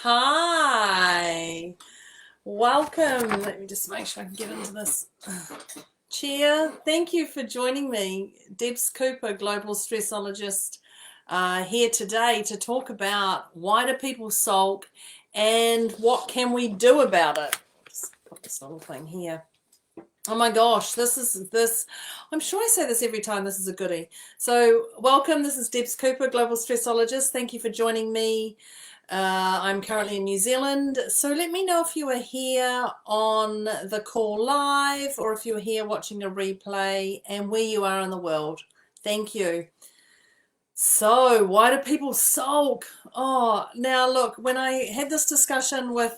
Hi, welcome. Let me just make sure I can get into this chair. Thank you for joining me, Debz Cooper, Global Stressologist, here today to talk about why do people sulk and what can we do about it. Just put this little thing here. Oh my gosh, I'm sure I say this every time. This is a goodie. So welcome, this is Debz Cooper, Global Stressologist. Thank you for joining me. I'm currently in New Zealand, so let me know if you are here on the call live or if you're here watching a replay and where you are in the world. Thank you. So why do people sulk? Oh, now look, when I had this discussion with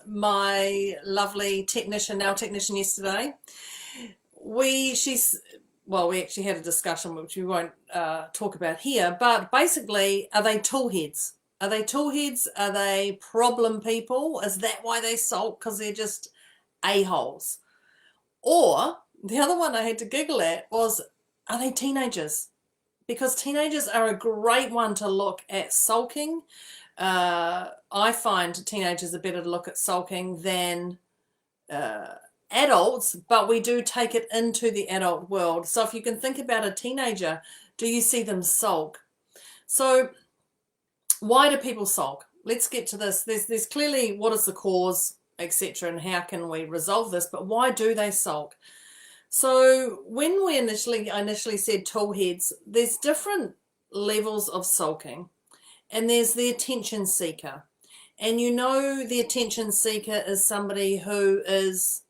my lovely technician yesterday, we actually had a discussion which we won't talk about here, but basically, are they tool heads? Are they tool heads? Are they problem people? Is that why they sulk? Because they're just a-holes? Or the other one I had to giggle at was, are they teenagers? Because teenagers are a great one to look at sulking. I find teenagers are better to look at sulking than adults, but we do take it into the adult world. So if you can think about a teenager, do you see them sulk? So why do people sulk? Let's get to this. There's clearly what is the cause, etc., and how can we resolve this, but why do they sulk? So when I initially said tool heads, there's different levels of sulking, and there's the attention seeker. And you know the attention seeker is somebody who is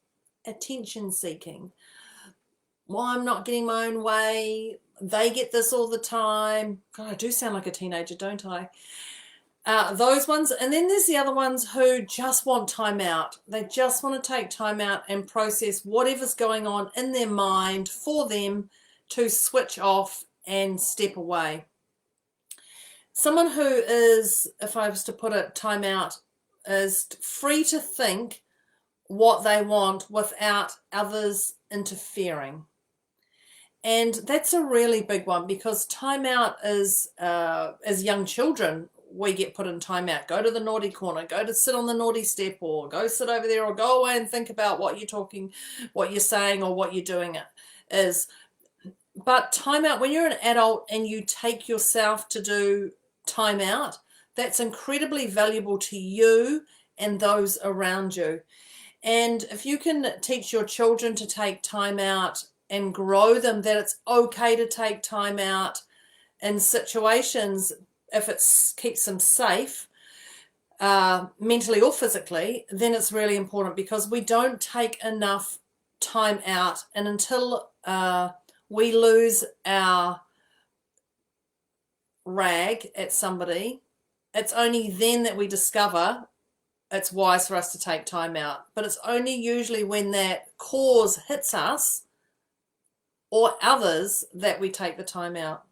attention seeking. Well, I'm not getting my own way. They get this all the time. God, I do sound like a teenager, don't I? Those ones. And then there's the other ones who just want time out. They just want to take time out and process whatever's going on in their mind for them to switch off and step away. Someone who is, if I was to put it, time out, is free to think what they want without others interfering. And that's a really big one, because time out is, as young children, we get put in time out. Go to the naughty corner, go to sit on the naughty step, or go sit over there, or go away and think about what you're talking, what you're saying, or what you're doing is. But time out, when you're an adult and you take yourself to do time out, that's incredibly valuable to you and those around you. And if you can teach your children to take time out and grow them that it's okay to take time out in situations, if it keeps them safe, mentally or physically, then it's really important, because we don't take enough time out. And until we lose our rag at somebody, it's only then that we discover it's wise for us to take time out. But it's only usually when that cause hits us or others that we take the time out.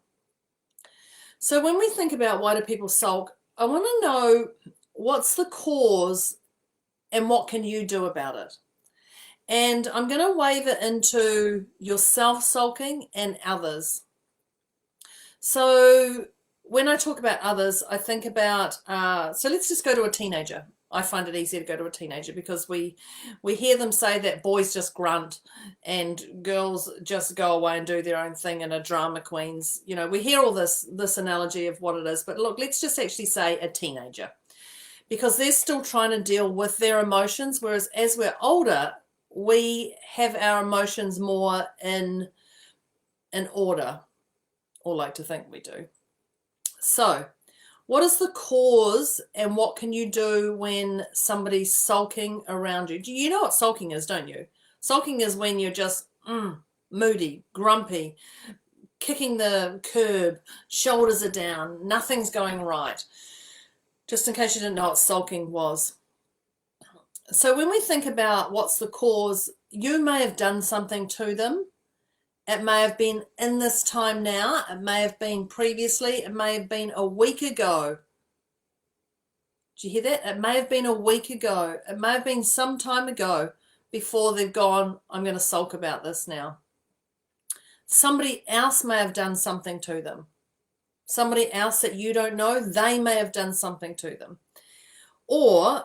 So when we think about why do people sulk, I want to know what's the cause and what can you do about it. And I'm going to wave it into yourself sulking and others. So when I talk about others, I think about, so let's just go to a teenager. I find it easier to go to a teenager, because we hear them say that boys just grunt and girls just go away and do their own thing and are drama queens. You know, we hear all this analogy of what it is. But look, let's just actually say a teenager, because they're still trying to deal with their emotions, whereas as we're older, we have our emotions more in order, or like to think we do. So what is the cause and what can you do when somebody's sulking around you? Do you know what sulking is, don't you? Sulking is when you're just moody, grumpy, kicking the curb, shoulders are down, nothing's going right. Just in case you didn't know what sulking was. So when we think about what's the cause, you may have done something to them. It may have been in this time now. It may have been previously. It may have been a week ago. Do you hear that? It may have been a week ago. It may have been some time ago before they've gone, I'm going to sulk about this now. Somebody else may have done something to them. Somebody else that you don't know, they may have done something to them. Or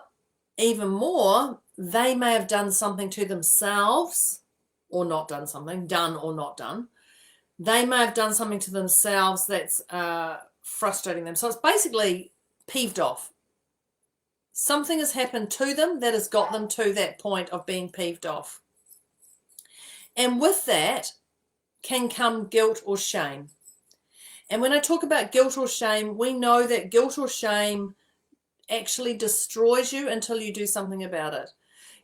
even more, they may have done something to themselves or not done something, done or not done. They may have done something to themselves that's frustrating them. So it's basically peeved off. Something has happened to them that has got them to that point of being peeved off. And with that can come guilt or shame. And when I talk about guilt or shame, we know that guilt or shame actually destroys you until you do something about it.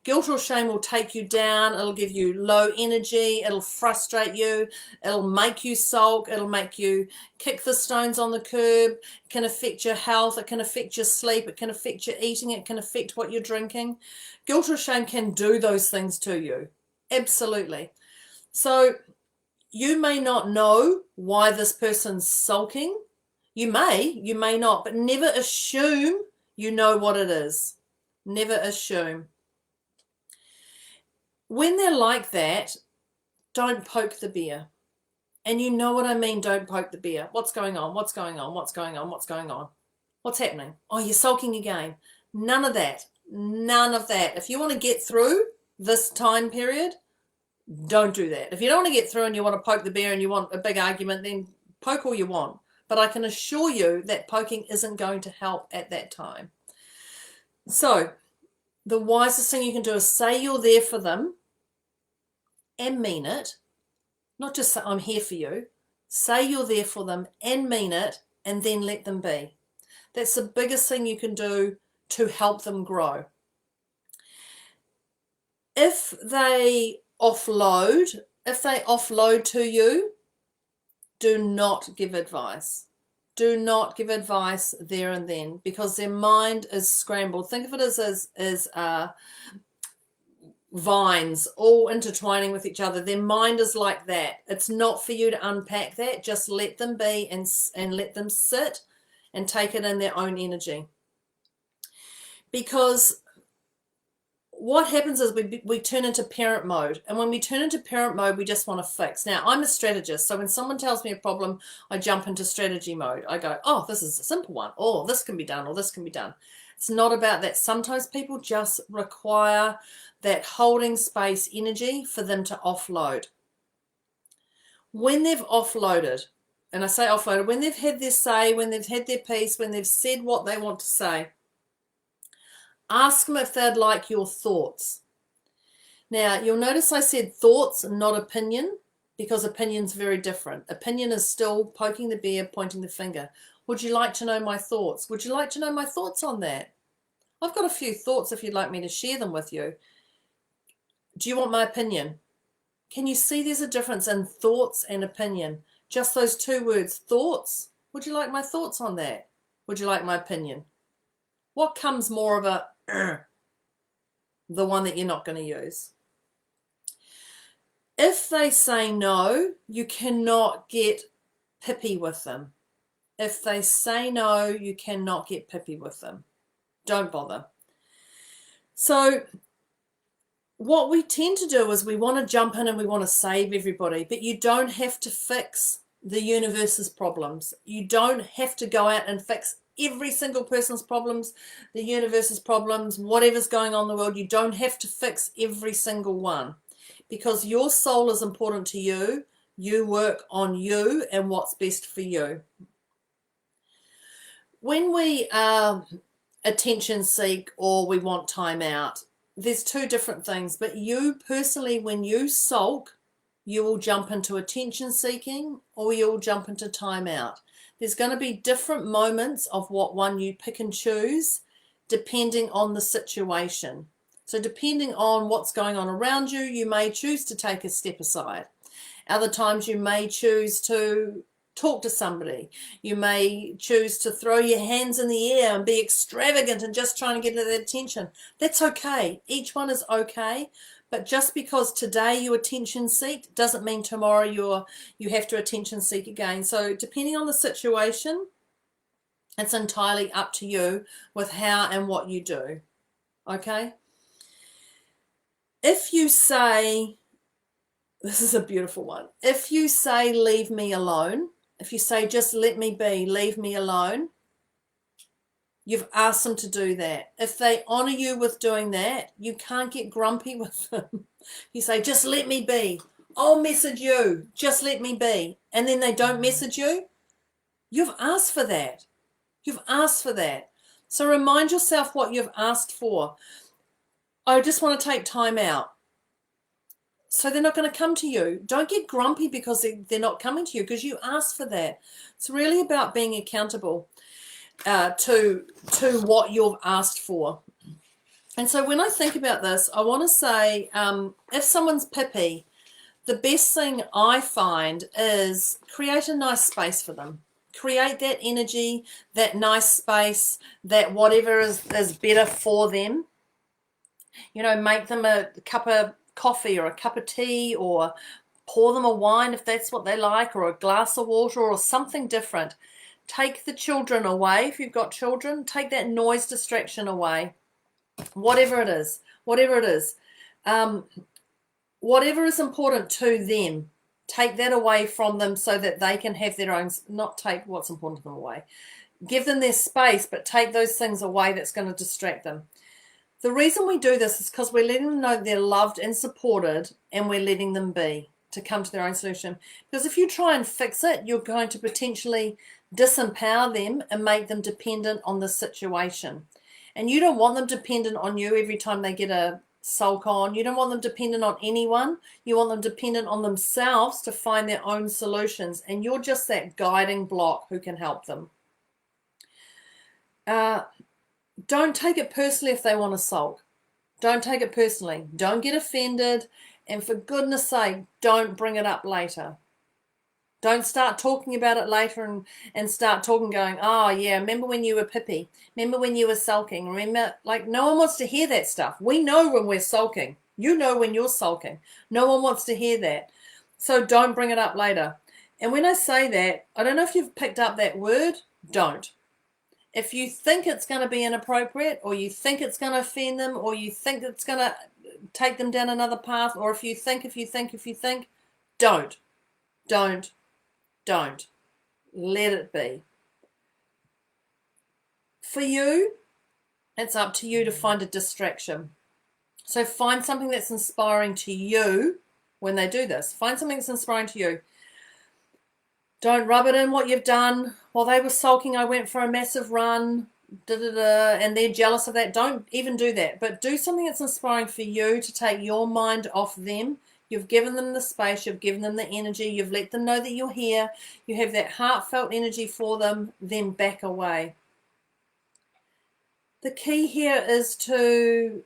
Guilt or shame will take you down. It'll give you low energy. It'll frustrate you. It'll make you sulk. It'll make you kick the stones on the curb. It can affect your health. It can affect your sleep. It can affect your eating. It can affect what you're drinking. Guilt or shame can do those things to you. Absolutely. So you may not know why this person's sulking. You may not, but never assume you know what it is. Never assume. When they're like that, don't poke the bear. And you know what I mean, don't poke the bear. What's going on? What's going on? What's going on? What's going on? What's happening? Oh, you're sulking again. None of that. None of that. If you want to get through this time period, don't do that. If you don't want to get through and you want to poke the bear and you want a big argument, then poke all you want. But I can assure you that poking isn't going to help at that time. So the wisest thing you can do is say you're there for them and mean it. Not just say, I'm here for you. Say you're there for them and mean it, and then let them be. That's the biggest thing you can do to help them grow. If they offload to you, do not give advice. Do not give advice there and then, because their mind is scrambled. Think of it as vines all intertwining with each other. Their mind is like that. It's not for you to unpack that. Just let them be and let them sit and take it in their own energy. Because what happens is we turn into parent mode. And when we turn into parent mode, we just want to fix. Now, I'm a strategist. So when someone tells me a problem, I jump into strategy mode. I go, oh, this is a simple one. Or this can be done, or this can be done. It's not about that. Sometimes people just require that holding space energy for them to offload. When they've offloaded, and I say offloaded, when they've had their say, when they've had their piece, when they've said what they want to say, ask them if they'd like your thoughts. Now, you'll notice I said thoughts and not opinion, because opinion's very different. Opinion is still poking the bear, pointing the finger. Would you like to know my thoughts? Would you like to know my thoughts on that? I've got a few thoughts if you'd like me to share them with you. Do you want my opinion? Can you see there's a difference in thoughts and opinion? Just those two words, thoughts. Would you like my thoughts on that? Would you like my opinion? What comes more of a the one that you're not going to use? If they say no, you cannot get pippy with them. If they say no, you cannot get pippy with them. Don't bother. So what we tend to do is we want to jump in and we want to save everybody, but you don't have to fix the universe's problems. You don't have to go out and fix every single person's problems, the universe's problems, whatever's going on in the world. You don't have to fix every single one, because your soul is important to you. You work on you and what's best for you. When we attention seek or we want time out, there's two different things. But you personally, when you sulk, you will jump into attention seeking or you'll jump into time out. There's going to be different moments of what one you pick and choose depending on the situation. So depending on what's going on around you, you may choose to take a step aside. Other times you may choose to talk to somebody. You may choose to throw your hands in the air and be extravagant and just trying to get their attention. That's okay. Each one is okay. But just because today you attention seek doesn't mean tomorrow you have to attention seek again. So depending on the situation, it's entirely up to you with how and what you do. Okay? If you say, this is a beautiful one. If you say, leave me alone, if you say, just let me be, leave me alone, You've asked them to do that. If they honor you with doing that, you can't get grumpy with them. You say, just let me be. I'll message you. Just let me be. And then they don't message you. You've asked for that. You've asked for that. So remind yourself what you've asked for. I just want to take time out. So they're not going to come to you. Don't get grumpy because they're not coming to you, because you asked for that. It's really about being accountable to what you've asked for. And so when I think about this, I want to say, if someone's pippy, the best thing I find is create a nice space for them. Create that energy, that nice space, that whatever is better for them. You know, make them a cup of coffee or a cup of tea, or pour them a wine if that's what they like, or a glass of water, or something different. Take the children away. If you've got children, take that noise distraction away. Whatever it is, whatever is important to them, take that away from them so that they can have their own, not take what's important to them away. Give them their space, but take those things away that's going to distract them. The reason we do this is because we're letting them know they're loved and supported, and we're letting them be, to come to their own solution. Because if you try and fix it, you're going to potentially disempower them and make them dependent on the situation. And you don't want them dependent on you every time they get a sulk on. You don't want them dependent on anyone. You want them dependent on themselves to find their own solutions. And you're just that guiding block who can help them. Don't take it personally if they want to sulk. Don't take it personally. Don't get offended. And for goodness sake, don't bring it up later. Don't start talking about it later and start talking going, oh yeah, remember when you were pippy? Remember when you were sulking? Remember, like, no one wants to hear that stuff. We know when we're sulking. You know when you're sulking. No one wants to hear that. So don't bring it up later. And when I say that, I don't know if you've picked up that word, don't. If you think it's going to be inappropriate, or you think it's going to offend them, or you think it's going to take them down another path, or if you think, don't. Let it be. For you, it's up to you to find a distraction. So find something that's inspiring to you when they do this. Find something that's inspiring to you. Don't rub it in what you've done. While they were sulking, I went for a massive run, and they're jealous of that. Don't even do that. But do something that's inspiring for you to take your mind off them. You've given them the space. You've given them the energy. You've let them know that you're here. You have that heartfelt energy for them. Then back away. The key here is to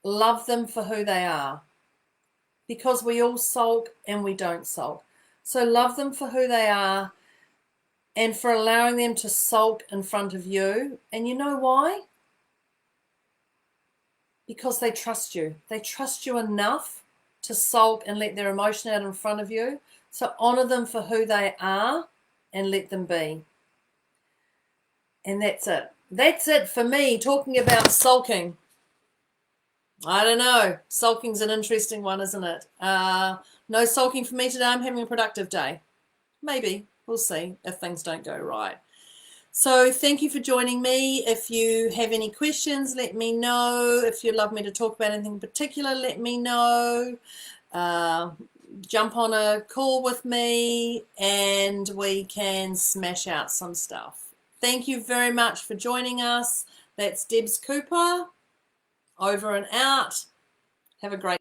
love them for who they are. Because we all sulk and we don't sulk. So love them for who they are, and for allowing them to sulk in front of you. And you know why? Because they trust you. They trust you enough to sulk and let their emotion out in front of you. So honor them for who they are and let them be. And that's it. That's it for me talking about sulking. I don't know. Sulking's an interesting one, isn't it? No sulking for me today. I'm having a productive day. Maybe. We'll see if things don't go right. So thank you for joining me. If you have any questions, let me know. If you'd love me to talk about anything in particular, let me know. Jump on a call with me and we can smash out some stuff. Thank you very much for joining us. That's Debz Cooper. Over and out. Have a great